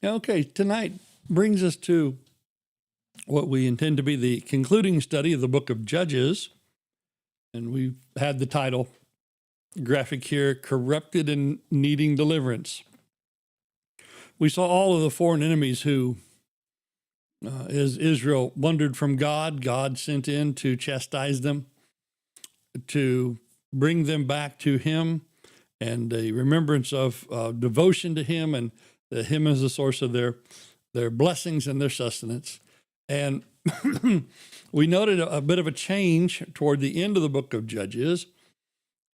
Okay, tonight brings us to what we intend to be the concluding study of the book of Judges. And we've had the title graphic here, Corrupted and Needing Deliverance. We saw all of the foreign enemies who, as Israel wandered from God, God sent in to chastise them, to bring them back to Him, and a remembrance of devotion to Him, and Him as the source of their blessings and their sustenance. And we noted a bit of a change toward the end of the book of Judges,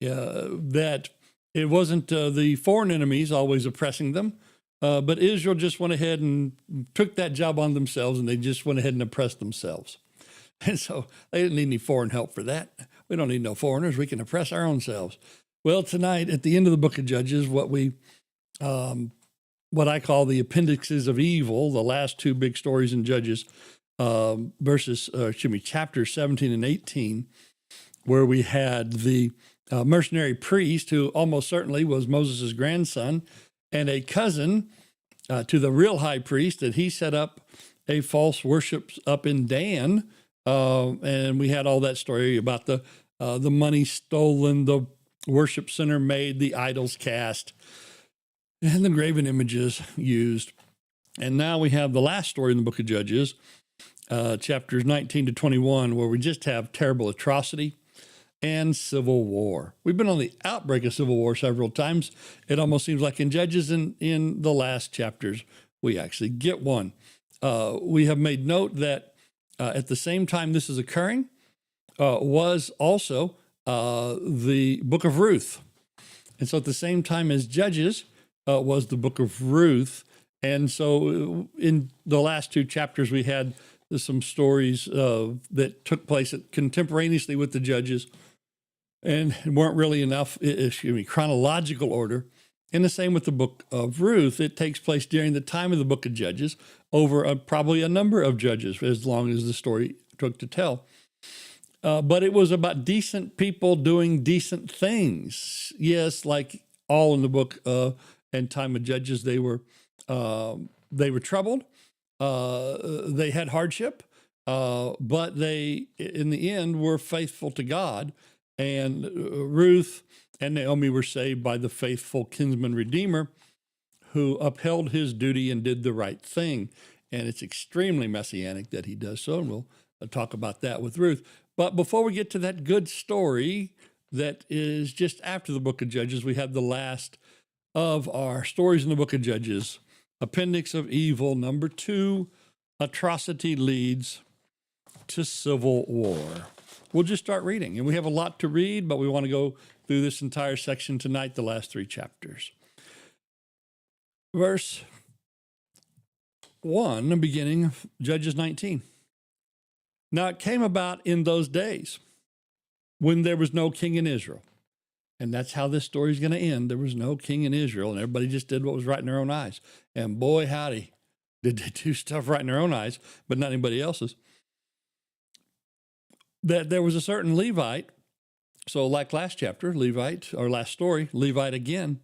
that it wasn't the foreign enemies always oppressing them, but Israel just went ahead and took that job on themselves, and they just went ahead and oppressed themselves. And so they didn't need any foreign help for that. We don't need no foreigners. We can oppress our own selves. Well, tonight, at the end of the book of Judges, what I call the appendixes of evil, the last two big stories in Judges, chapters 17 and 18, where we had the mercenary priest, who almost certainly was Moses' grandson, and a cousin to the real high priest, that he set up a false worship up in Dan. And we had all that story about the money stolen, the worship center made, the idols cast, and the graven images used. And now we have the last story in the book of Judges, chapters 19 to 21, where we just have terrible atrocity and civil war. We've been on the outbreak of civil war several times. It almost seems like in Judges, in the last chapters, we actually get one. We have made note that at the same time this is occurring was also the book of Ruth. And so at the same time as Judges was the book of Ruth. And so in the last two chapters, we had some stories that took place contemporaneously with the Judges and weren't really enough, chronological order. And the same with the book of Ruth. It takes place during the time of the book of Judges over probably a number of judges, as long as the story took to tell. But it was about decent people doing decent things. Yes, like all in the book and time of Judges, they were troubled. They had hardship, but they, in the end, were faithful to God. And Ruth and Naomi were saved by the faithful kinsman redeemer who upheld his duty and did the right thing. And it's extremely messianic that he does so, and we'll talk about that with Ruth. But before we get to that good story that is just after the book of Judges, we have the last of our stories in the book of Judges, Appendix of Evil, number 2, Atrocity leads to civil war. We'll just start reading, and we have a lot to read, but we want to go through this entire section tonight, the last 3 chapters. Verse 1, beginning of Judges 19. Now it came about in those days when there was no king in Israel. And that's how this story is going to end. There was no king in Israel, and everybody just did what was right in their own eyes. And boy, howdy, did they do stuff right in their own eyes, but not anybody else's. That there was a certain Levite, so like last chapter, Levite, or last story, Levite again,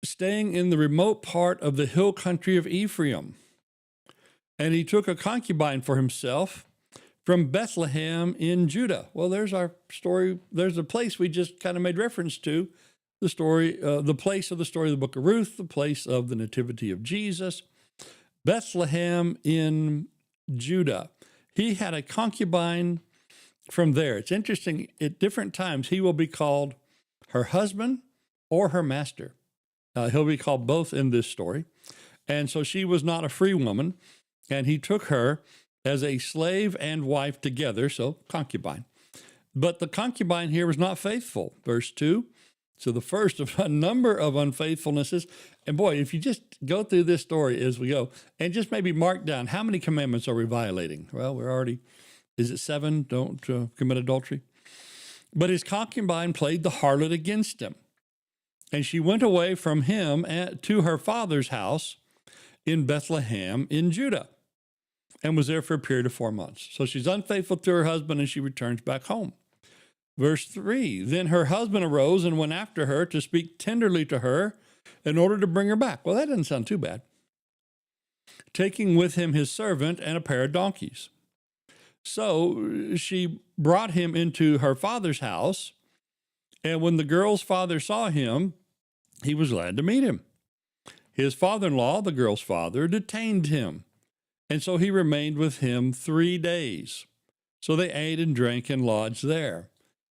staying in the remote part of the hill country of Ephraim. And he took a concubine for himself from Bethlehem in Judah. Well, there's our story. There's a place we just kind of made reference to, the story, the place of the story of the book of Ruth, the place of the nativity of Jesus, Bethlehem in Judah. He had a concubine from there. It's interesting, at different times, he will be called her husband or her master. He'll be called both in this story. And so she was not a free woman, and he took her as a slave and wife together, so concubine. But the concubine here was not faithful. Verse 2, so the first of a number of unfaithfulnesses. And boy, if you just go through this story as we go, and just maybe mark down, how many commandments are we violating? Well, we're already, is it 7? Don't commit adultery. But his concubine played the harlot against him. And she went away from him to her father's house in Bethlehem in Judah, and was there for a period of 4 months. So she's unfaithful to her husband, and she returns back home. Verse 3, then her husband arose and went after her to speak tenderly to her, in order to bring her back. Well, that doesn't sound too bad. Taking with him his servant and a pair of donkeys. So she brought him into her father's house, and when the girl's father saw him, he was glad to meet him. His father-in-law, the girl's father, detained him, and so he remained with him 3 days. So they ate and drank and lodged there.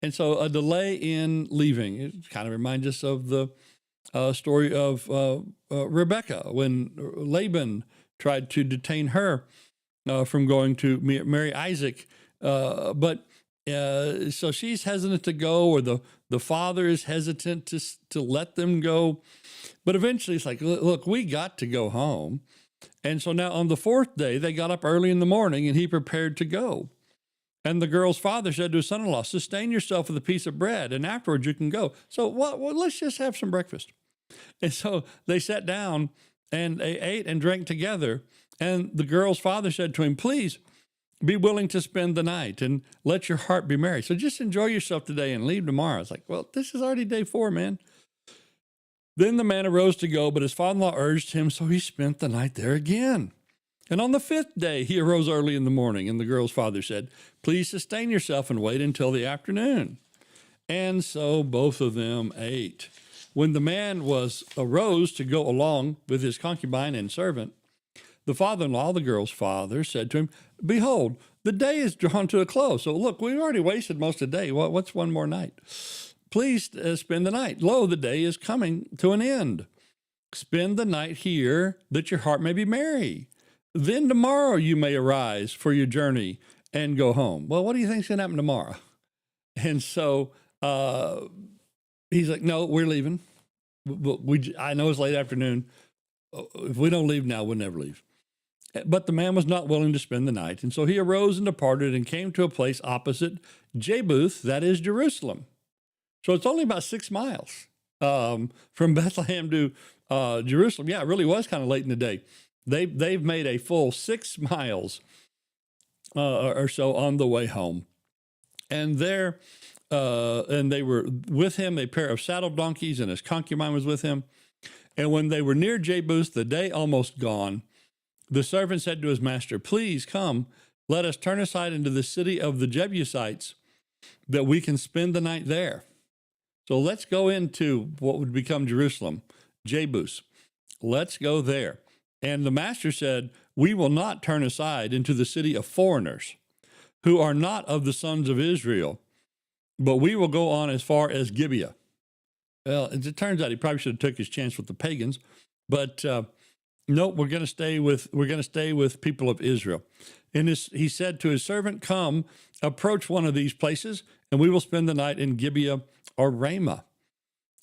And so a delay in leaving. It kind of reminds us of the story of Rebecca when Laban tried to detain her from going to marry Isaac. So she's hesitant to go, or the father is hesitant to let them go. But eventually it's like, look, we got to go home. And so now on the 4th day, they got up early in the morning and he prepared to go. And the girl's father said to his son-in-law, sustain yourself with a piece of bread, and afterwards you can go. So well, let's just have some breakfast. And so they sat down and they ate and drank together. And the girl's father said to him, please be willing to spend the night and let your heart be merry. So just enjoy yourself today and leave tomorrow. It's like, well, this is already day 4, man. Then the man arose to go, but his father-in-law urged him, so he spent the night there again. And on the 5th day, he arose early in the morning, and the girl's father said, please sustain yourself and wait until the afternoon. And so both of them ate. When the man arose to go along with his concubine and servant, the father-in-law, the girl's father, said to him, behold, the day is drawn to a close. So look, we've already wasted most of the day. What's one more night? Please spend the night. Lo, the day is coming to an end. Spend the night here that your heart may be merry. Then tomorrow you may arise for your journey and go home. Well, what do you think's going to happen tomorrow? And so he's like, no, we're leaving. I know it's late afternoon. If we don't leave now, we'll never leave. But the man was not willing to spend the night. And so he arose and departed and came to a place opposite Jabuth, that is Jerusalem. So it's only about 6 miles from Bethlehem to Jerusalem. Yeah, it really was kind of late in the day. They've made a full 6 miles or so on the way home. And they were with him a pair of saddle donkeys, and his concubine was with him. And when they were near Jabuth, the day almost gone, the servant said to his master, please come, let us turn aside into the city of the Jebusites, that we can spend the night there. So let's go into what would become Jerusalem, Jabuth. Let's go there. And the master said, we will not turn aside into the city of foreigners who are not of the sons of Israel, but we will go on as far as Gibeah. Well, as it turns out, he probably should have took his chance with the pagans, but no, we're going to stay with people of Israel. And he said to his servant, come, approach one of these places, and we will spend the night in Gibeah or Ramah.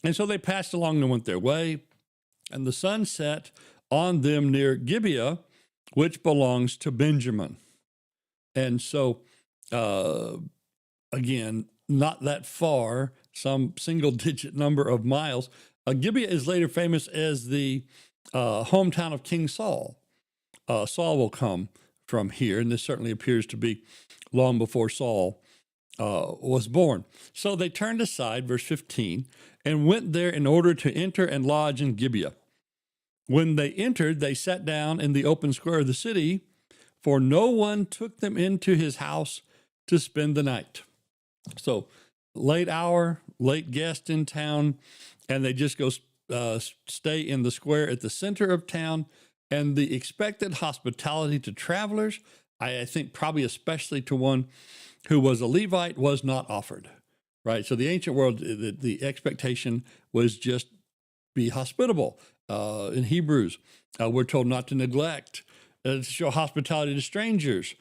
And so they passed along and went their way, and the sun set on them near Gibeah, which belongs to Benjamin. And so, again, not that far, some single-digit number of miles. Gibeah is later famous as the hometown of King Saul. Saul will come from here, and this certainly appears to be long before Saul was born. So they turned aside, verse 15, and went there in order to enter and lodge in Gibeah. When they entered, they sat down in the open square of the city, for no one took them into his house to spend the night. So late hour, late guest in town, and they just go stay in the square at the center of town. And the expected hospitality to travelers, I think probably especially to one who was a Levite, was not offered, right? So the ancient world, the expectation was just be hospitable. In Hebrews, we're told not to neglect, to show hospitality to strangers,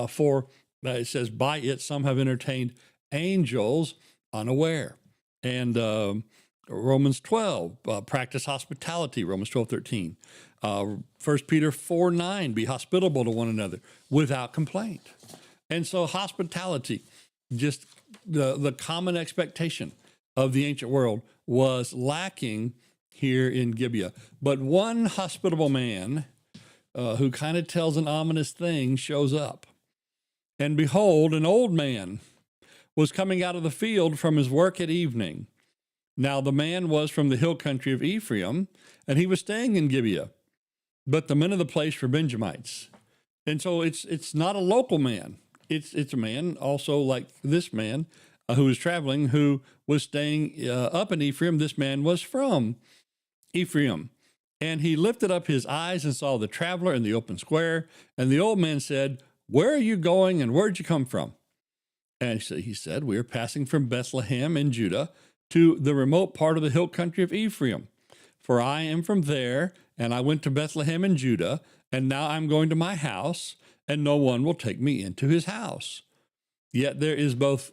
for it says, by it some have entertained angels unaware. And Romans 12, practice hospitality, Romans 12:13. 1 Peter 4:9, be hospitable to one another without complaint. And so hospitality, just the common expectation of the ancient world, was lacking here in Gibeah. But one hospitable man who kind of tells an ominous thing shows up. And behold, an old man was coming out of the field from his work at evening. Now the man was from the hill country of Ephraim, and he was staying in Gibeah. But the men of the place were Benjamites. And so it's not a local man. It's a man also like this man who was traveling, who was staying up in Ephraim. This man was from Ephraim. And he lifted up his eyes and saw the traveler in the open square. And the old man said, "Where are you going, and where'd you come from?" And so he said, "We are passing from Bethlehem in Judah to the remote part of the hill country of Ephraim. For I am from there, and I went to Bethlehem in Judah, and now I'm going to my house, and no one will take me into his house. Yet there is both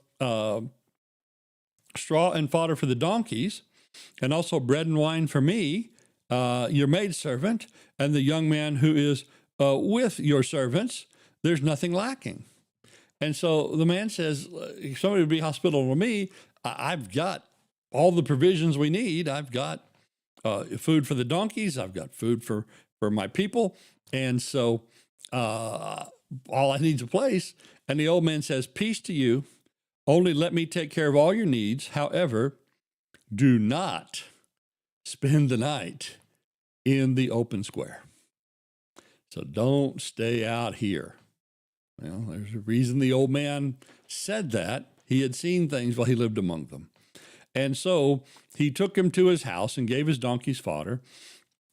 straw and fodder for the donkeys, and also bread and wine for me, your maidservant, and the young man who is with your servants. There's nothing lacking." And so the man says, if somebody would be hospitable to me, I've got all the provisions we need. I've got food for the donkeys. I've got food for my people. And so all I need is a place. And the old man says, "Peace to you. Only let me take care of all your needs. However, do not spend the night in the open square." So don't stay out here. Well, there's a reason the old man said that. He had seen things while he lived among them. And so he took him to his house and gave his donkeys fodder,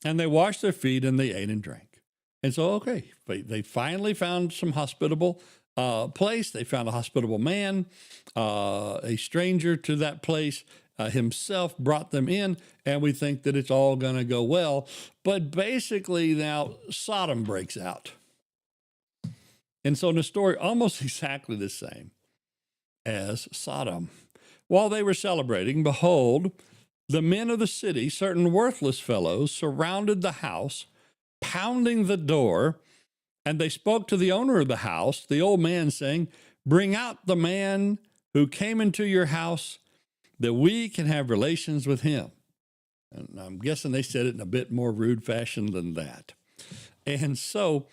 and they washed their feet and they ate and drank. And so, okay, they finally found some hospitable place. They found a hospitable man, a stranger to that place himself brought them in, and we think that it's all going to go well. But basically now Sodom breaks out. And so the story almost exactly the same as Sodom. While they were celebrating, behold, the men of the city, certain worthless fellows, surrounded the house, pounding the door, and they spoke to the owner of the house, the old man, saying, "Bring out the man who came into your house, that we can have relations with him." And I'm guessing they said it in a bit more rude fashion than that. And so,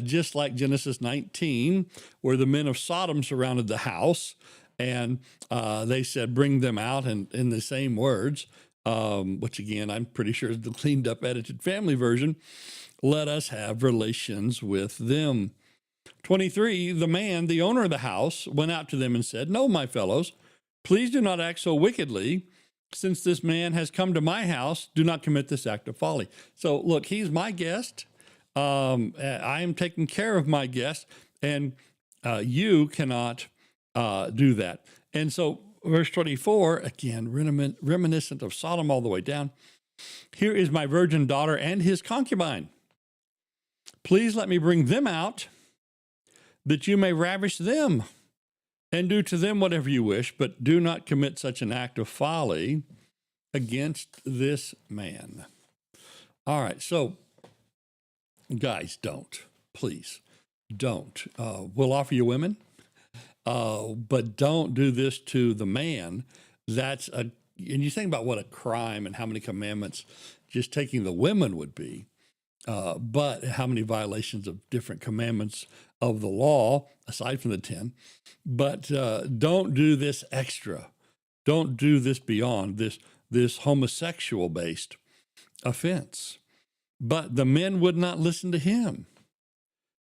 just like Genesis 19, where the men of Sodom surrounded the house, and they said, "Bring them out," and in the same words, which again, I'm pretty sure is the cleaned up, edited family version, "Let us have relations with them." 23, the man, the owner of the house, went out to them and said, "No, my fellows, please do not act so wickedly. Since this man has come to my house, do not commit this act of folly." So look, he's my guest. I am taking care of my guest, and you cannot do that. And so verse 24, again, reminiscent of Sodom all the way down. "Here is my virgin daughter and his concubine. Please let me bring them out, that you may ravish them and do to them whatever you wish, but do not commit such an act of folly against this man." All right, so guys, don't. Please, don't. We'll offer you women, but don't do this to the man. And you think about what a crime and how many commandments just taking the women would be, but how many violations of different commandments of the law, aside from the 10. But don't do this extra. Don't do this beyond this homosexual-based offense. But the men would not listen to him.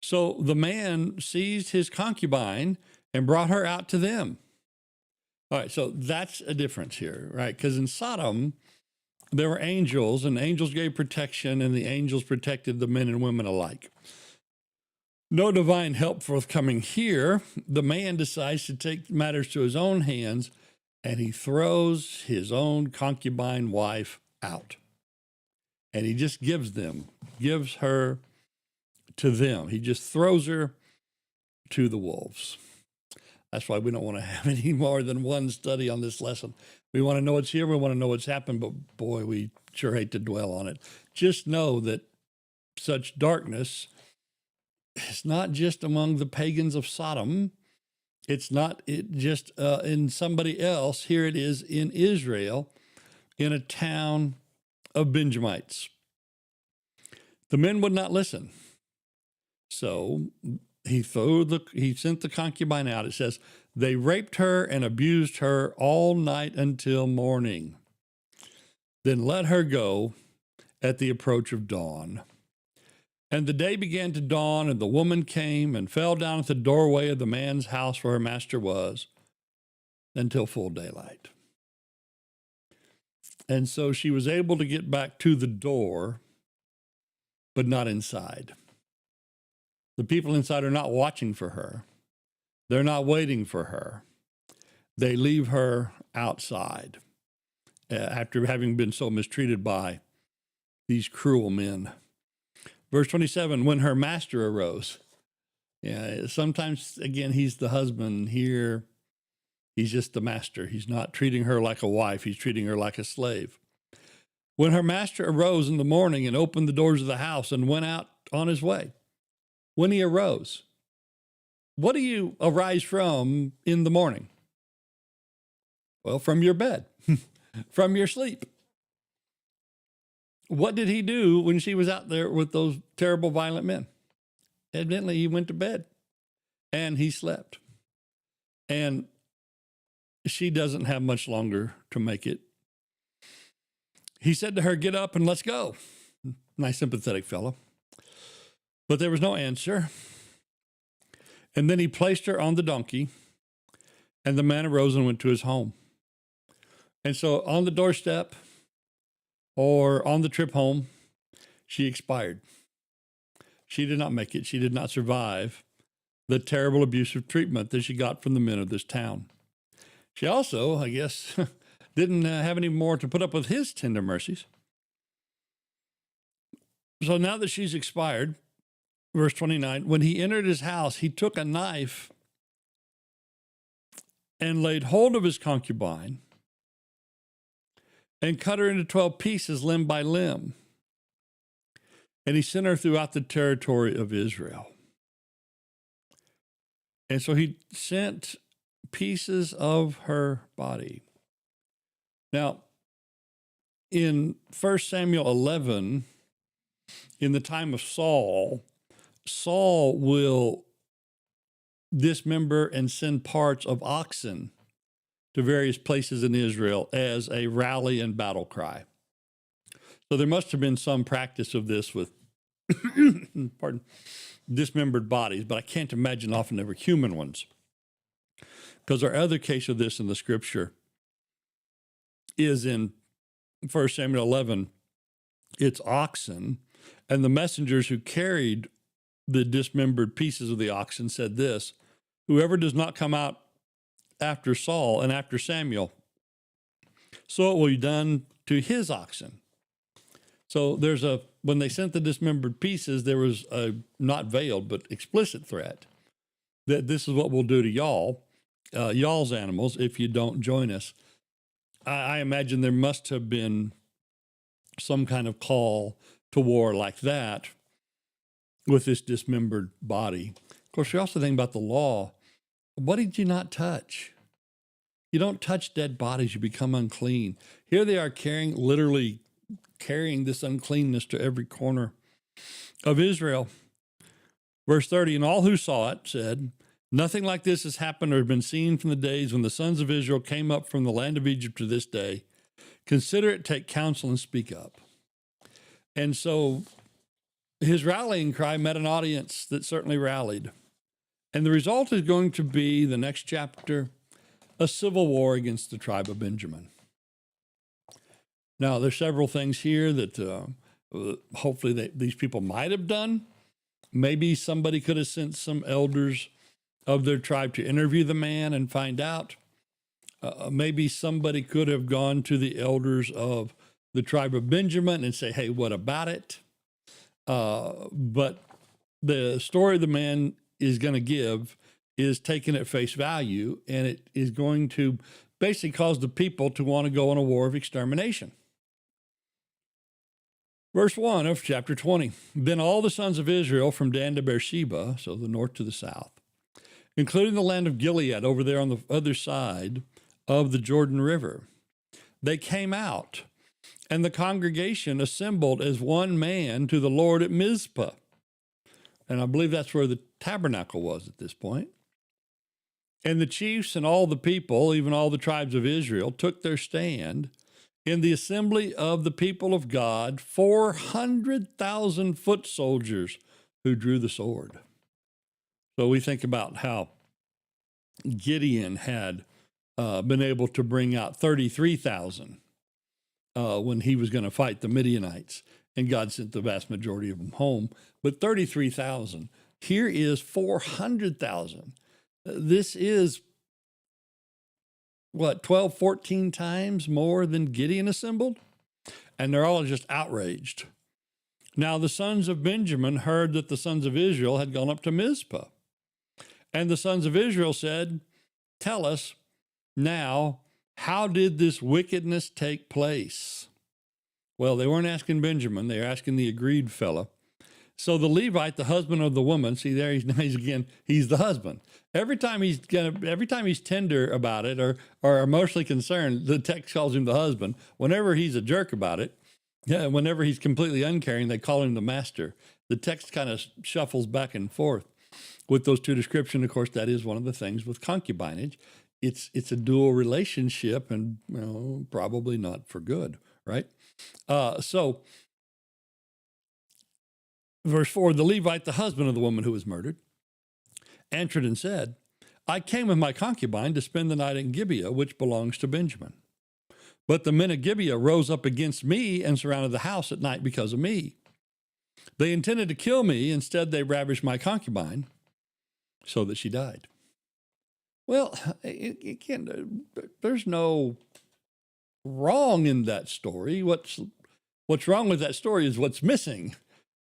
So the man seized his concubine and brought her out to them. All right, so that's a difference here, right? Because in Sodom, there were angels, and angels gave protection, and the angels protected the men and women alike. No divine help forthcoming here. The man decides to take matters to his own hands, and he throws his own concubine wife out. And he just gives her to them. He just throws her to the wolves. That's why we don't want to have any more than one study on this lesson. We want to know what's here. We want to know what's happened, but boy, we sure hate to dwell on it. Just know that such darkness is not just among the pagans of Sodom. It's not just in somebody else. Here it is in Israel, in a town of Benjamites. The men would not listen. So he sent the concubine out. It says, they raped her and abused her all night until morning. Then let her go at the approach of dawn. And the day began to dawn, and the woman came and fell down at the doorway of the man's house where her master was until full daylight. And so she was able to get back to the door, but not inside. The people inside are not watching for her. They're not waiting for her. They leave her outside after having been so mistreated by these cruel men. Verse 27, when her master arose. Yeah, sometimes, again, he's the husband. Here, he's just the master. He's not treating her like a wife. He's treating her like a slave. When her master arose in the morning and opened the doors of the house and went out on his way. When he arose, what do you arise from in the morning? Well, from your bed, from your sleep. What did he do when she was out there with those terrible, violent men? Evidently, he went to bed and he slept. And she doesn't have much longer to make it. He said to her, get up and let's go. Nice, sympathetic fellow. But there was no answer. And then he placed her on the donkey, and the man arose and went to his home. And so on the doorstep or on the trip home, she expired. She did not make it. She did not survive the terrible abusive treatment that she got from the men of this town. She also, I guess, didn't have any more to put up with his tender mercies. So now that she's expired, verse 29, when he entered his house, he took a knife and laid hold of his concubine and cut her into 12 pieces, limb by limb. And he sent her throughout the territory of Israel. And so he sent pieces of her body. Now, in 1 Samuel 11, in the time of Saul, Saul will dismember and send parts of oxen to various places in Israel as a rally and battle cry. So there must have been some practice of this with dismembered bodies, but I can't imagine often they were human ones. Because our other case of this in the scripture is in 1 Samuel 11. It's oxen, and the messengers who carried the dismembered pieces of the oxen said this, whoever does not come out after Saul and after Samuel, so it will be done to his oxen. So when they sent the dismembered pieces, there was a not veiled, but explicit threat that this is what we'll do to y'all's animals if you don't join us. I imagine there must have been some kind of call to war like that with this dismembered body. Of course, we also think about the law. What did you not touch? You don't touch dead bodies, you become unclean. Here they are literally carrying this uncleanness to every corner of Israel. Verse 30, and all who saw it said, nothing like this has happened or been seen from the days when the sons of Israel came up from the land of Egypt to this day. Consider it, take counsel, and speak up. And so his rallying cry met an audience that certainly rallied. And the result is going to be, the next chapter, a civil war against the tribe of Benjamin. Now, there's several things here that hopefully these people might have done. Maybe somebody could have sent some elders of their tribe to interview the man and find out. Maybe somebody could have gone to the elders of the tribe of Benjamin and say, hey, what about it? But the story the man is going to give is taken at face value, and it is going to basically cause the people to want to go on a war of extermination. Verse 1 of chapter 20, then all the sons of Israel from Dan to Beersheba, so the north to the south, including the land of Gilead over there on the other side of the Jordan River, they came out, and the congregation assembled as one man to the Lord at Mizpah. And I believe that's where the tabernacle was at this point. And the chiefs and all the people, even all the tribes of Israel, took their stand in the assembly of the people of God 400,000 foot soldiers who drew the sword. So we think about how Gideon had been able to bring out 33,000 when he was going to fight the Midianites, and God sent the vast majority of them home. But 33,000. Here is 400,000. This is, 12, 14 times more than Gideon assembled? And they're all just outraged. Now the sons of Benjamin heard that the sons of Israel had gone up to Mizpah. And the sons of Israel said, "Tell us now, how did this wickedness take place?" Well, they weren't asking Benjamin. They were asking the aggrieved fella. So the Levite, the husband of the woman, see there, he's the husband. Every time he's tender about it or emotionally concerned, the text calls him the husband. Whenever he's a jerk about it, whenever he's completely uncaring, they call him the master. The text kind of shuffles back and forth with those two descriptions. Of course, that is one of the things with concubinage. It's a dual relationship, and probably not for good, right? So, verse 4, the Levite, the husband of the woman who was murdered, answered and said, "I came with my concubine to spend the night in Gibeah, which belongs to Benjamin. But the men of Gibeah rose up against me and surrounded the house at night because of me. They intended to kill me. Instead, they ravished my concubine so that she died." Well, again, there's no wrong in that story. What's wrong with that story is what's missing,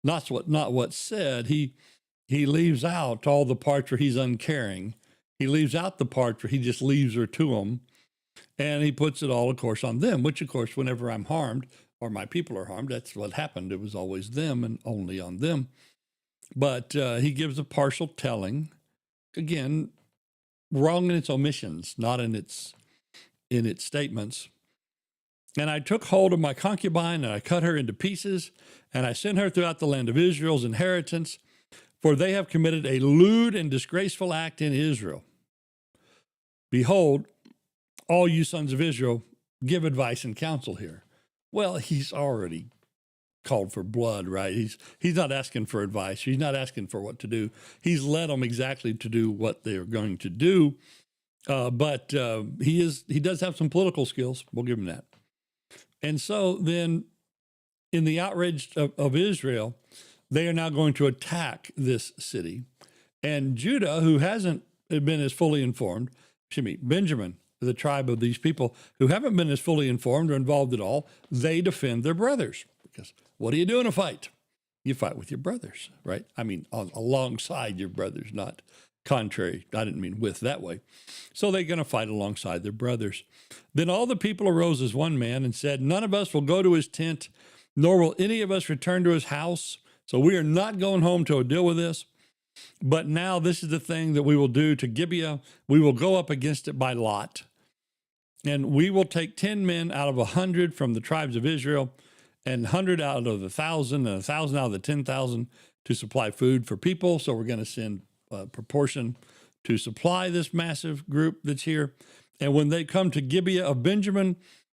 not what's said. He leaves out all the parts where he's uncaring. He leaves out the parts where he just leaves her to them, and he puts it all, of course, on them. Which, of course, whenever I'm harmed or my people are harmed, that's what happened. It was always them and only on them. But he gives a partial telling. Again, wrong in its omissions, not in its statements. "And I took hold of my concubine, and I cut her into pieces, and I sent her throughout the land of Israel's inheritance, for they have committed a lewd and disgraceful act in Israel. Behold, all you sons of Israel, give advice and counsel here." Well, he's already called for blood, right? He's not asking for advice. He's not asking for what to do. He's led them exactly to do what they're going to do. But he does have some political skills. We'll give him that. And so then, in the outrage of Israel, they are now going to attack this city. And Judah, who hasn't been as fully informed, Benjamin, the tribe of these people who haven't been as fully informed or involved at all, they defend their brothers. Because what do you do in a fight? You fight with your brothers, right? I mean, alongside your brothers, not contrary. I didn't mean with that way. So they're going to fight alongside their brothers. Then all the people arose as one man and said, "None of us will go to his tent, nor will any of us return to his house. So we are not going home to deal with this. But now this is the thing that we will do to Gibeah. We will go up against it by lot. And we will take 10 men out of 100 from the tribes of Israel, and 100 out of the 1,000, and 1,000 out of the 10,000 to supply food for people." So we're going to send a proportion to supply this massive group that's here. "And when they come to Gibeah of Benjamin,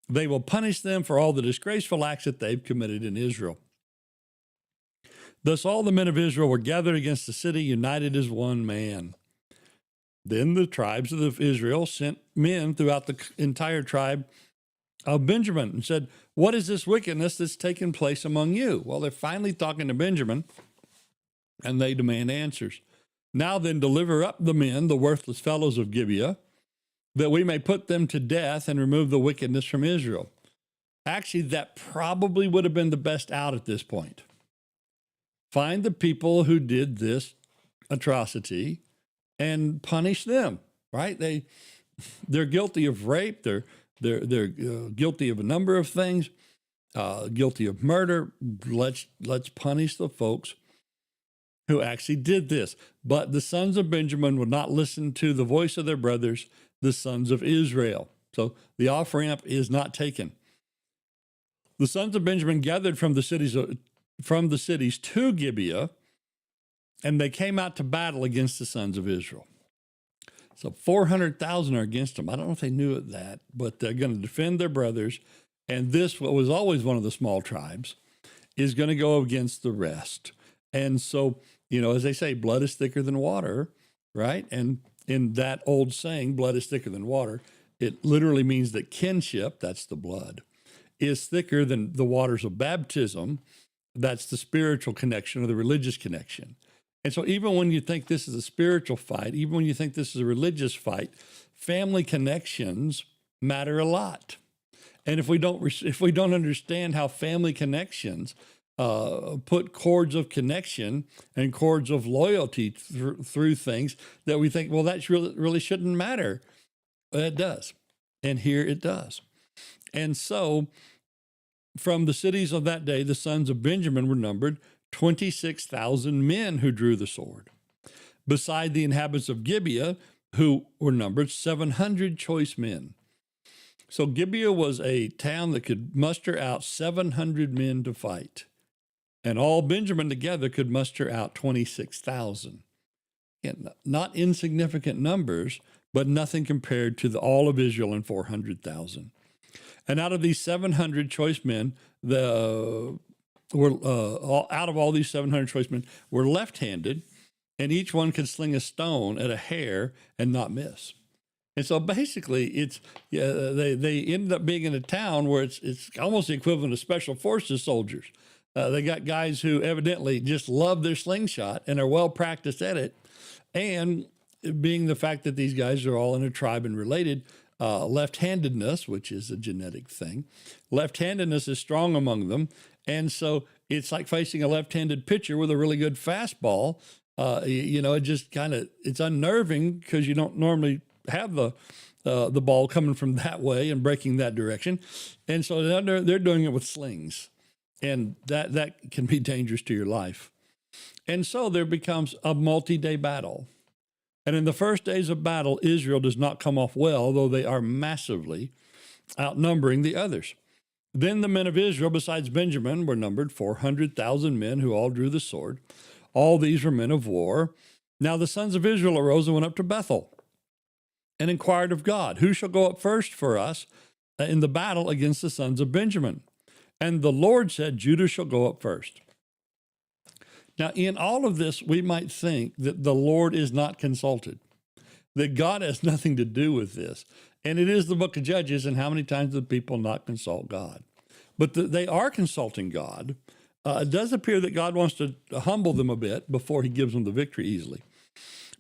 they will punish them for all the disgraceful acts that they've committed in Israel." Thus all the men of Israel were gathered against the city, united as one man. Then the tribes of Israel sent men throughout the entire tribe of Benjamin and said, "What is this wickedness that's taken place among you?" Well, they're finally talking to Benjamin, and they demand answers. "Now then, deliver up the men, the worthless fellows of Gibeah, that we may put them to death and remove the wickedness from Israel." Actually, that probably would have been the best out at this point. Find the people who did this atrocity and punish them, right? They're guilty of rape. They're guilty of a number of things, guilty of murder. Let's punish the folks who actually did this. But the sons of Benjamin would not listen to the voice of their brothers, the sons of Israel. So the off-ramp is not taken. The sons of Benjamin gathered from the cities to Gibeah, and they came out to battle against the sons of Israel. So 400,000 are against them. I don't know if they knew that, but they're going to defend their brothers. And this, what was always one of the small tribes, is going to go against the rest. And so, as they say, blood is thicker than water, right? And in that old saying, blood is thicker than water, it literally means that kinship, that's the blood, is thicker than the waters of baptism. That's the spiritual connection or the religious connection. And so even when you think this is a spiritual fight, even when you think this is a religious fight, family connections matter a lot. And if we don't understand how family connections put cords of connection and cords of loyalty through things that we think, well, that really shouldn't matter. It does. And here it does. And so from the cities of that day, the sons of Benjamin were numbered 26,000 men who drew the sword, beside the inhabitants of Gibeah, who were numbered 700 choice men. So Gibeah was a town that could muster out 700 men to fight. And all Benjamin together could muster out 26,000. Again, not insignificant numbers, but nothing compared to all of Israel and 400,000. And out of these 700 choice men, out of all these 700 choice men were left-handed, and each one could sling a stone at a hare and not miss. And so basically, they ended up being in a town where it's almost the equivalent of special forces soldiers. They got guys who evidently just love their slingshot and are well practiced at it. And being the fact that these guys are all in a tribe and related, left-handedness, which is a genetic thing, left-handedness is strong among them. And so it's like facing a left-handed pitcher with a really good fastball. It just it's unnerving because you don't normally have the ball coming from that way and breaking that direction. And so they're doing it with slings. And that can be dangerous to your life. And so there becomes a multi-day battle. And in the first days of battle, Israel does not come off well, though they are massively outnumbering the others. Then the men of Israel, besides Benjamin, were numbered 400,000 men who all drew the sword. All these were men of war. Now the sons of Israel arose and went up to Bethel and inquired of God, who shall go up first for us in the battle against the sons of Benjamin? And the Lord said, Judah shall go up first. Now, in all of this, we might think that the Lord is not consulted, that God has nothing to do with this. And it is the book of Judges, and how many times do people not consult God? But they are consulting God. It does appear that God wants to humble them a bit before he gives them the victory easily.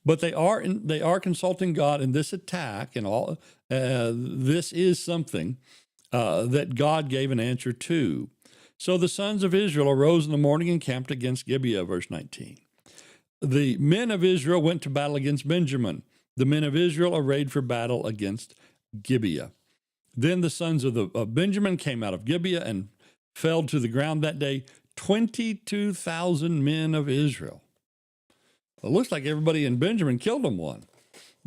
But they are consulting God in this attack, and all. This is something that God gave an answer to. So the sons of Israel arose in the morning and camped against Gibeah, verse 19. The men of Israel went to battle against Benjamin. The men of Israel arrayed for battle against Gibeah. Then the sons of Benjamin came out of Gibeah and fell to the ground that day, 22,000 men of Israel. It looks like everybody in Benjamin killed them one,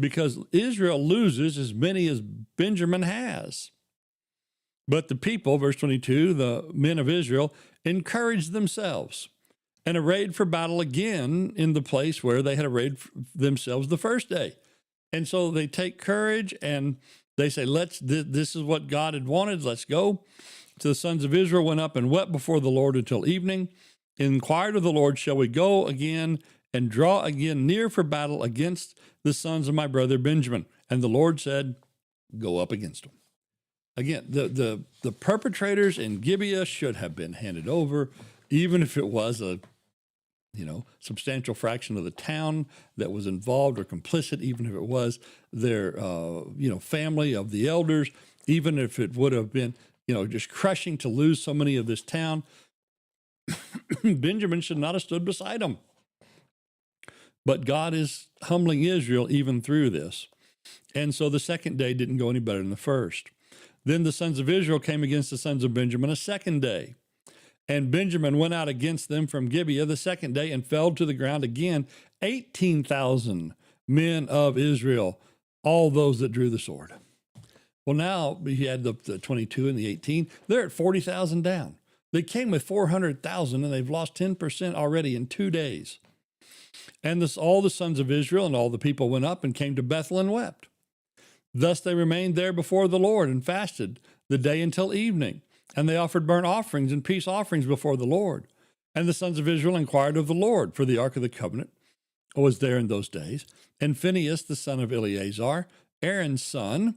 because Israel loses as many as Benjamin has. But the people, verse 22, the men of Israel, encouraged themselves and arrayed for battle again in the place where they had arrayed themselves the first day. And so they take courage and they say, this is what God had wanted, let's go. So the sons of Israel went up and wept before the Lord until evening, inquired of the Lord, shall we go again and draw again near for battle against the sons of my brother Benjamin? And the Lord said, go up against them. Again, the perpetrators in Gibeah should have been handed over, even if it was a substantial fraction of the town that was involved or complicit, even if it was their family of the elders, even if it would have been just crushing to lose so many of this town. Benjamin should not have stood beside them. But God is humbling Israel even through this. And so the second day didn't go any better than the first. Then the sons of Israel came against the sons of Benjamin a second day. And Benjamin went out against them from Gibeah the second day and fell to the ground again, 18,000 men of Israel, all those that drew the sword. Well, now we had the 22 and the 18. They're at 40,000 down. They came with 400,000, and they've lost 10% already in 2 days. And all the sons of Israel and all the people went up and came to Bethel and wept. Thus they remained there before the Lord and fasted the day until evening. and they offered burnt offerings and peace offerings before the Lord. And the sons of Israel inquired of the Lord, for the ark of the covenant was there in those days. And Phinehas, the son of Eleazar, Aaron's son,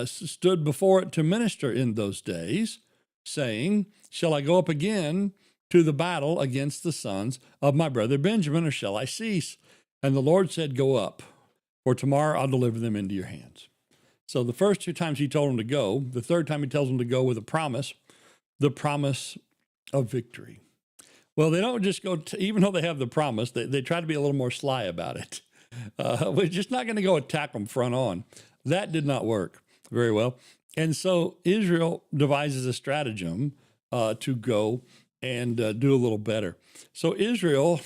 stood before it to minister in those days, saying, shall I go up again to the battle against the sons of my brother Benjamin, or shall I cease? And the Lord said, go up, for tomorrow I'll deliver them into your hands. So the first 2 times he told him to go, the third time he tells him to go with a promise, the promise of victory. Well, they don't just go, even though they have the promise, they try to be a little more sly about it. We're just not going to go attack them front on. That did not work very well. And so Israel devises a stratagem to go and do a little better. So Israel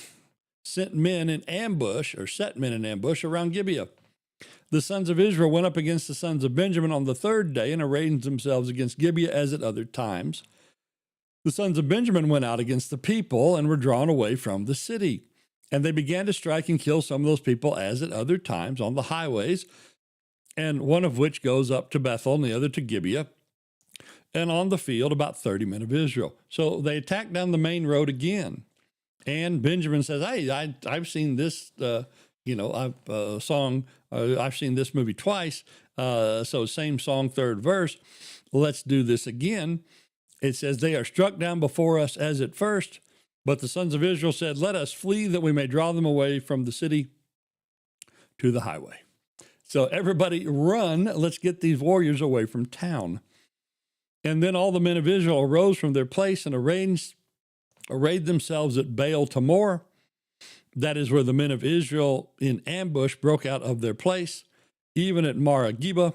sent men in ambush, or set men in ambush around Gibeah. The sons of Israel went up against the sons of Benjamin on the 3rd day and arrayed themselves against Gibeah as at other times. The sons of Benjamin went out against the people and were drawn away from the city. And they began to strike and kill some of those people as at other times on the highways, and one of which goes up to Bethel and the other to Gibeah, and on the field about 30 men of Israel. So they attacked down the main road again. And Benjamin says, hey, I've seen this, song. I've seen this movie twice. So same song, 3rd verse. Let's do this again. It says, they are struck down before us as at first, but the sons of Israel said, let us flee that we may draw them away from the city to the highway. So everybody run, let's get these warriors away from town. And then all the men of Israel arose from their place and arrayed themselves at Baal Tamor. That is where the men of Israel in ambush broke out of their place, even at Marageba,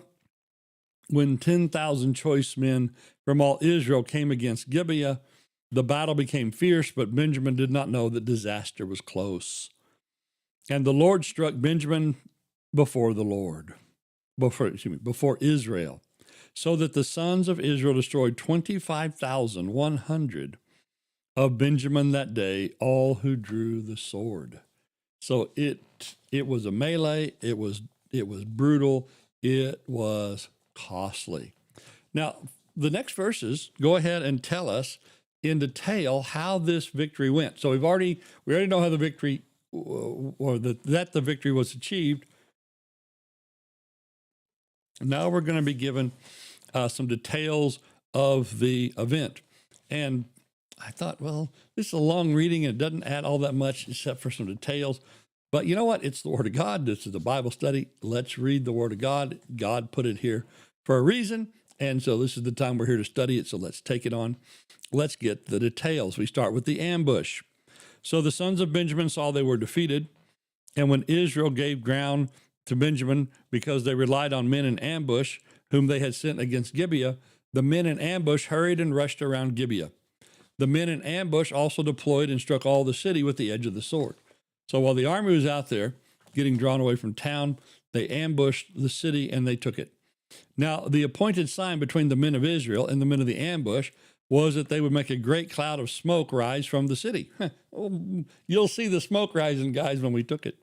when 10,000 choice men from all Israel came against Gibeah. The battle became fierce, but Benjamin did not know that disaster was close. And the Lord struck Benjamin before Israel, so that the sons of Israel destroyed 25,100 of Benjamin that day, all who drew the sword. So it was a melee. It was brutal. It was costly. Now, the next verses go ahead and tell us in detail how this victory went. So we already know how the victory, that the victory was achieved. Now we're going to be given some details of the event. And I thought, well, this is a long reading and it doesn't add all that much except for some details. But you know what? It's the Word of God. This is a Bible study. Let's read the Word of God. God put it here for a reason. And so this is the time we're here to study it. So let's take it on. Let's get the details. We start with the ambush. So the sons of Benjamin saw they were defeated. And when Israel gave ground to Benjamin because they relied on men in ambush, whom they had sent against Gibeah, the men in ambush hurried and rushed around Gibeah. The men in ambush also deployed and struck all the city with the edge of the sword. So while the army was out there getting drawn away from town, they ambushed the city and they took it. Now, the appointed sign between the men of Israel and the men of the ambush was that they would make a great cloud of smoke rise from the city. You'll see the smoke rising, guys, when we took it.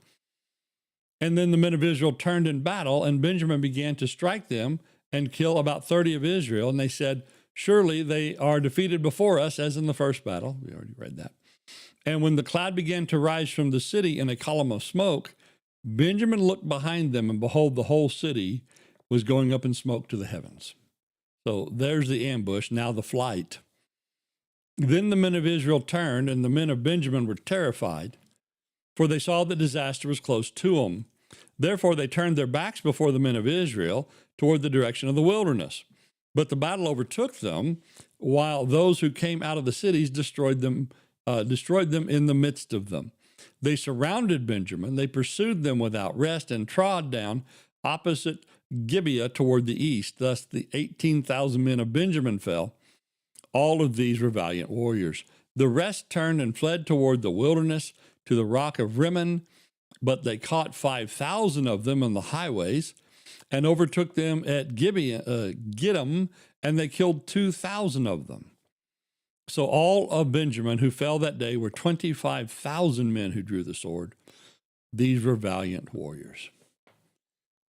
And then the men of Israel turned in battle, and Benjamin began to strike them and kill about 30 of Israel. And they said, surely they are defeated before us, as in the first battle. We already read that. And when the cloud began to rise from the city in a column of smoke, Benjamin looked behind them, and behold, the whole city was going up in smoke to the heavens. So there's the ambush, now the flight. Then the men of Israel turned, and the men of Benjamin were terrified, for they saw that disaster was close to them. Therefore they turned their backs before the men of Israel toward the direction of the wilderness. But the battle overtook them, while those who came out of the cities destroyed them in the midst of them. They surrounded Benjamin, they pursued them without rest, and trod down opposite Gibeah toward the east. Thus the 18,000 men of Benjamin fell. All of these were valiant warriors. The rest turned and fled toward the wilderness to the rock of Rimmon, but they caught 5,000 of them on the highways and overtook them at Gittim, and they killed 2,000 of them. So all of Benjamin who fell that day were 25,000 men who drew the sword. These were valiant warriors.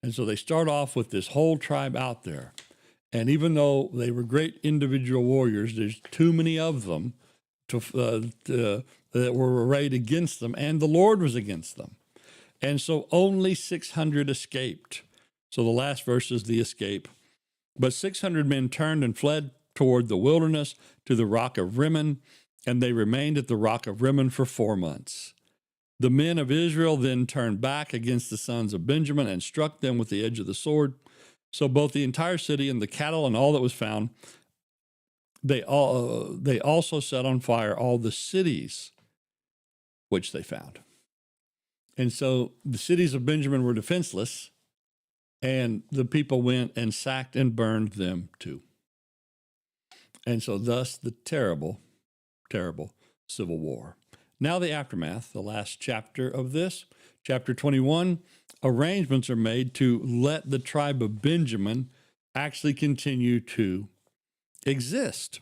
And so they start off with this whole tribe out there. And even though they were great individual warriors, there's too many of them that were arrayed against them, and the Lord was against them. And so only 600 escaped. So the last verse is the escape. But 600 men turned and fled toward the wilderness to the rock of Rimmon, and they remained at the rock of Rimmon for 4 months. The men of Israel then turned back against the sons of Benjamin and struck them with the edge of the sword. So both the entire city and the cattle and all that was found, they also set on fire all the cities which they found. And so the cities of Benjamin were defenseless, and the people went and sacked and burned them too. And so thus the terrible, terrible civil war. Now the aftermath, the last chapter of this, chapter 21, arrangements are made to let the tribe of Benjamin actually continue to exist.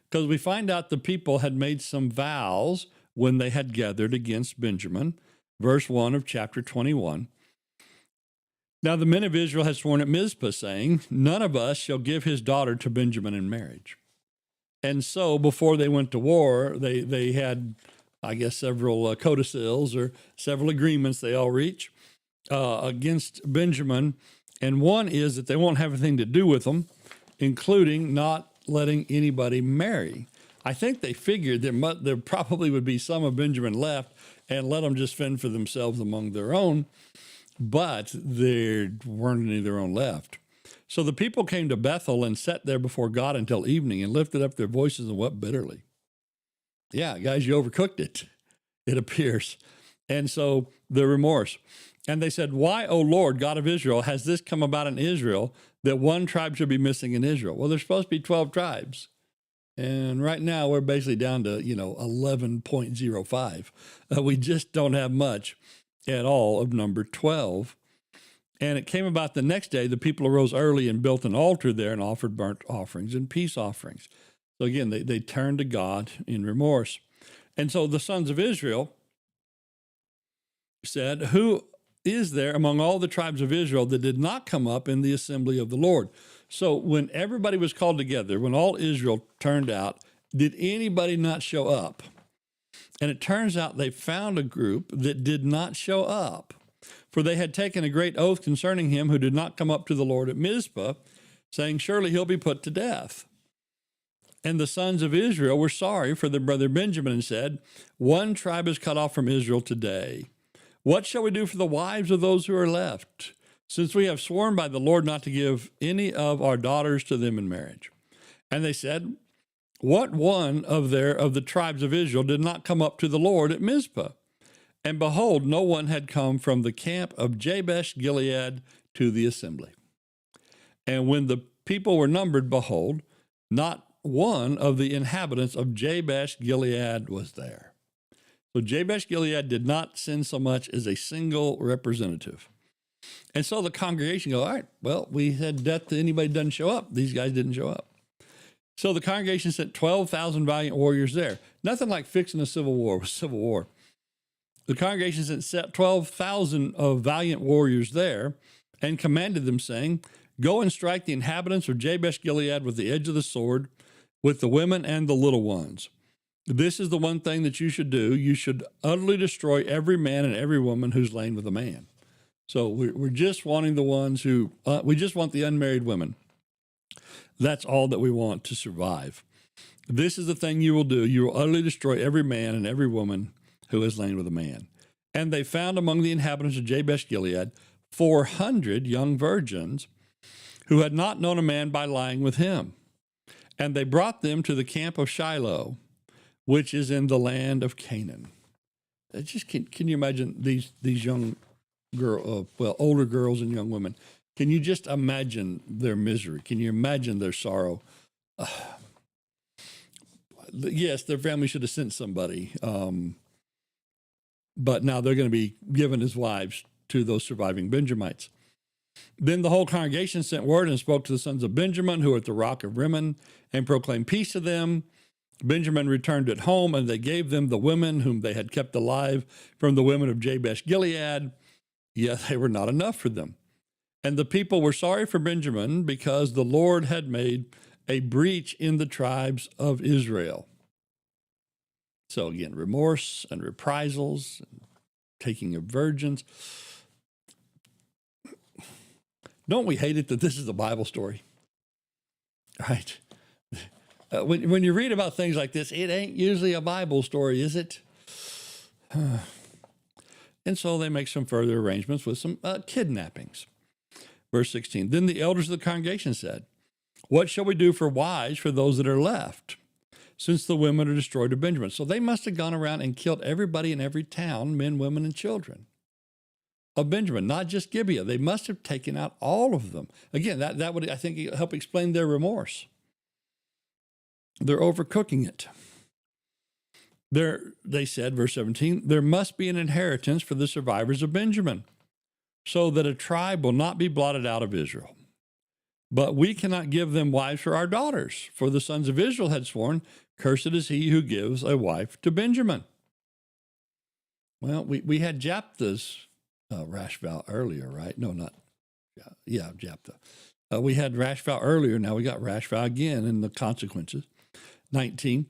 Because we find out the people had made some vows when they had gathered against Benjamin. Verse 1 of chapter 21. Now the men of Israel had sworn at Mizpah, saying, none of us shall give his daughter to Benjamin in marriage. And so before they went to war, they had, I guess, several codicils or several agreements they all reach against Benjamin. And one is that they won't have anything to do with them, including not letting anybody marry. I think they figured there probably would be some of Benjamin left and let them just fend for themselves among their own, but there weren't any of their own left. So the people came to Bethel and sat there before God until evening and lifted up their voices and wept bitterly. Yeah, guys, you overcooked it, it appears. And so the remorse. And they said, why, O Lord, God of Israel, has this come about in Israel that one tribe should be missing in Israel? Well, there's supposed to be 12 tribes. And right now we're basically down to, 11.05. We just don't have much at all of number 12. And it came about the next day, the people arose early and built an altar there and offered burnt offerings and peace offerings. So again, they turned to God in remorse. And so the sons of Israel said, who is there among all the tribes of Israel that did not come up in the assembly of the Lord? So when everybody was called together, when all Israel turned out, did anybody not show up? And it turns out they found a group that did not show up. For they had taken a great oath concerning him who did not come up to the Lord at Mizpah, saying, surely he'll be put to death. And the sons of Israel were sorry for their brother Benjamin and said, one tribe is cut off from Israel today. What shall we do for the wives of those who are left, since we have sworn by the Lord not to give any of our daughters to them in marriage? And they said, what one of the tribes of Israel did not come up to the Lord at Mizpah? And behold, no one had come from the camp of Jabesh Gilead to the assembly. And when the people were numbered, behold, not one of the inhabitants of Jabesh Gilead was there. So Jabesh Gilead did not send so much as a single representative. And so the congregation goes, all right, well, we had death to anybody who doesn't show up. These guys didn't show up. So the congregation sent 12,000 valiant warriors there. Nothing like fixing a civil war with civil war. The congregation sent 12,000 of valiant warriors there and commanded them, saying, go and strike the inhabitants of Jabesh Gilead with the edge of the sword, with the women and the little ones. This is the one thing that you should do. You should utterly destroy every man and every woman who's lain with a man. So we're just wanting the ones who, we just want the unmarried women. That's all that we want to survive. This is the thing you will do. You will utterly destroy every man and every woman who has lain with a man. And they found among the inhabitants of Jabesh Gilead 400 young virgins who had not known a man by lying with him. And they brought them to the camp of Shiloh, which is in the land of Canaan. Just can you imagine these young older girls and young women? Can you just imagine their misery? Can you imagine their sorrow? Yes, their family should have sent somebody, but now they're going to be given as wives to those surviving Benjamites. Then the whole congregation sent word and spoke to the sons of Benjamin who were at the rock of Rimmon and proclaimed peace to them. Benjamin returned at home, and they gave them the women whom they had kept alive from the women of Jabesh Gilead. Yet they were not enough for them. And the people were sorry for Benjamin because the Lord had made a breach in the tribes of Israel. So again, remorse and reprisals, and taking of virgins. Don't we hate it that this is a Bible story? Right? When you read about things like this, it ain't usually a Bible story, is it? And so they make some further arrangements with some kidnappings. Verse 16, then the elders of the congregation said, what shall we do for wives for those that are left, since the women are destroyed of Benjamin? So they must have gone around and killed everybody in every town, men, women, and children of Benjamin, not just Gibeah. They must have taken out all of them. Again, that would, I think, help explain their remorse. They're overcooking it. They said, verse 17, there must be an inheritance for the survivors of Benjamin, so that a tribe will not be blotted out of Israel. But we cannot give them wives for our daughters, for the sons of Israel had sworn, cursed is he who gives a wife to Benjamin. Well, we had Jephthah's rash vow earlier, right? No, not, yeah, Jephthah. We had rash vow earlier, now we got rash vow again in the consequences. 19,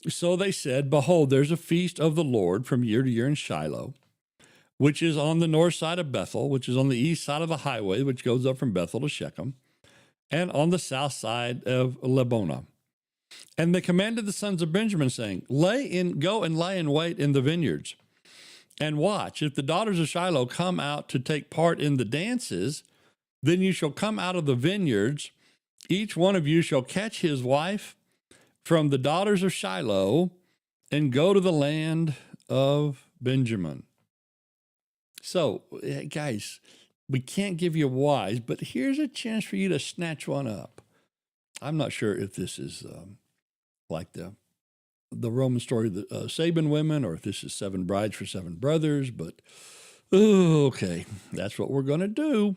so they said, behold, there's a feast of the Lord from year to year in Shiloh, which is on the north side of Bethel, which is on the east side of the highway, which goes up from Bethel to Shechem, and on the south side of Lebonah. And they commanded the sons of Benjamin, saying, go and lay in wait in the vineyards, and watch. If the daughters of Shiloh come out to take part in the dances, then you shall come out of the vineyards. Each one of you shall catch his wife from the daughters of Shiloh and go to the land of Benjamin. So, guys, we can't give you wives, but here's a chance for you to snatch one up. I'm not sure if this is like the Roman story of the Sabin women, or if this is 7 brides for 7 brothers, but okay, that's what we're going to do.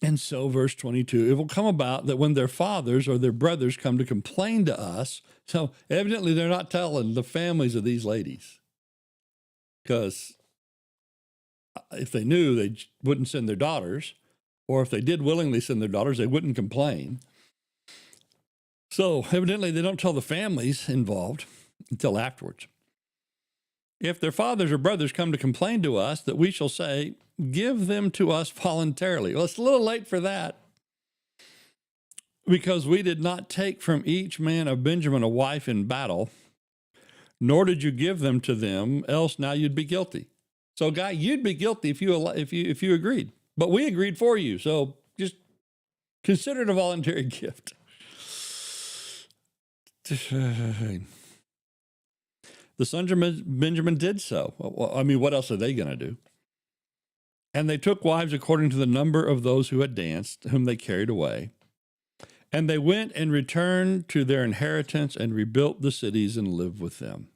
And so, verse 22, it will come about that when their fathers or their brothers come to complain to us, so evidently they're not telling the families of these ladies, because if they knew, they wouldn't send their daughters, or if they did willingly send their daughters, they wouldn't complain. So evidently they don't tell the families involved until afterwards. If their fathers or brothers come to complain to us, that we shall say, give them to us voluntarily. Well, it's a little late for that, because we did not take from each man of Benjamin a wife in battle, nor did you give them to them, else now you'd be guilty. So, guy, you'd be guilty if you agreed, but we agreed for you. So just consider it a voluntary gift. The sons of Benjamin did so. Well, I mean, what else are they going to do? And they took wives according to the number of those who had danced, whom they carried away. And they went and returned to their inheritance and rebuilt the cities and lived with them.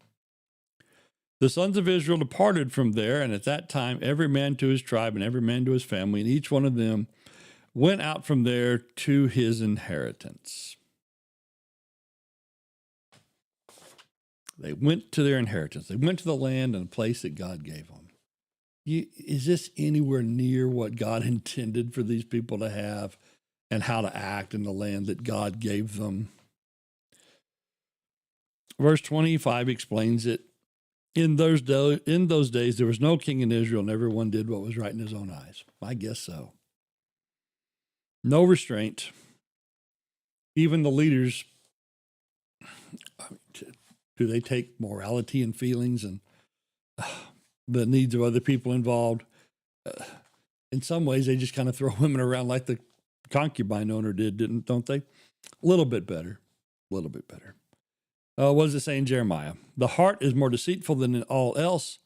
The sons of Israel departed from there, and at that time every man to his tribe and every man to his family, and each one of them went out from there to his inheritance. They went to their inheritance. They went to the land and the place that God gave them. Is this anywhere near what God intended for these people to have and how to act in the land that God gave them? Verse 25 explains it. In those days, there was no king in Israel, and everyone did what was right in his own eyes. I guess so. No restraint. Even the leaders, do they take morality and feelings and the needs of other people involved? In some ways, they just kind of throw women around like the concubine owner did, don't they? A little bit better. What does it say in Jeremiah? The heart is more deceitful than in all else.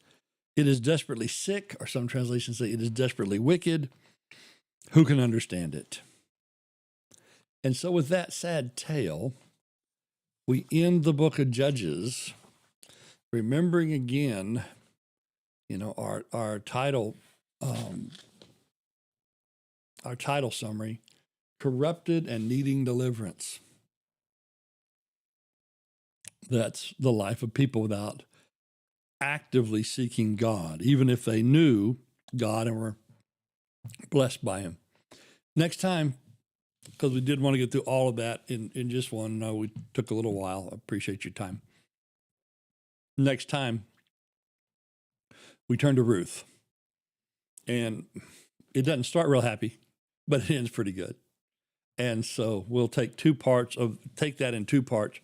It is desperately sick, or some translations say it is desperately wicked. Who can understand it? And so with that sad tale, we end the book of Judges, remembering again, our title summary, corrupted and needing deliverance. That's the life of people without actively seeking God, even if they knew God and we're blessed by him. Next time, because we did want to get through all of that in just one. No, we took a little while. I appreciate your time. Next time, we turn to Ruth. And it doesn't start real happy, but it ends pretty good. And so we'll take that in 2 parts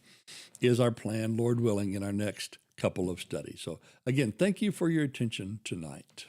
is our plan, Lord willing, in our next couple of studies. So again, thank you for your attention tonight.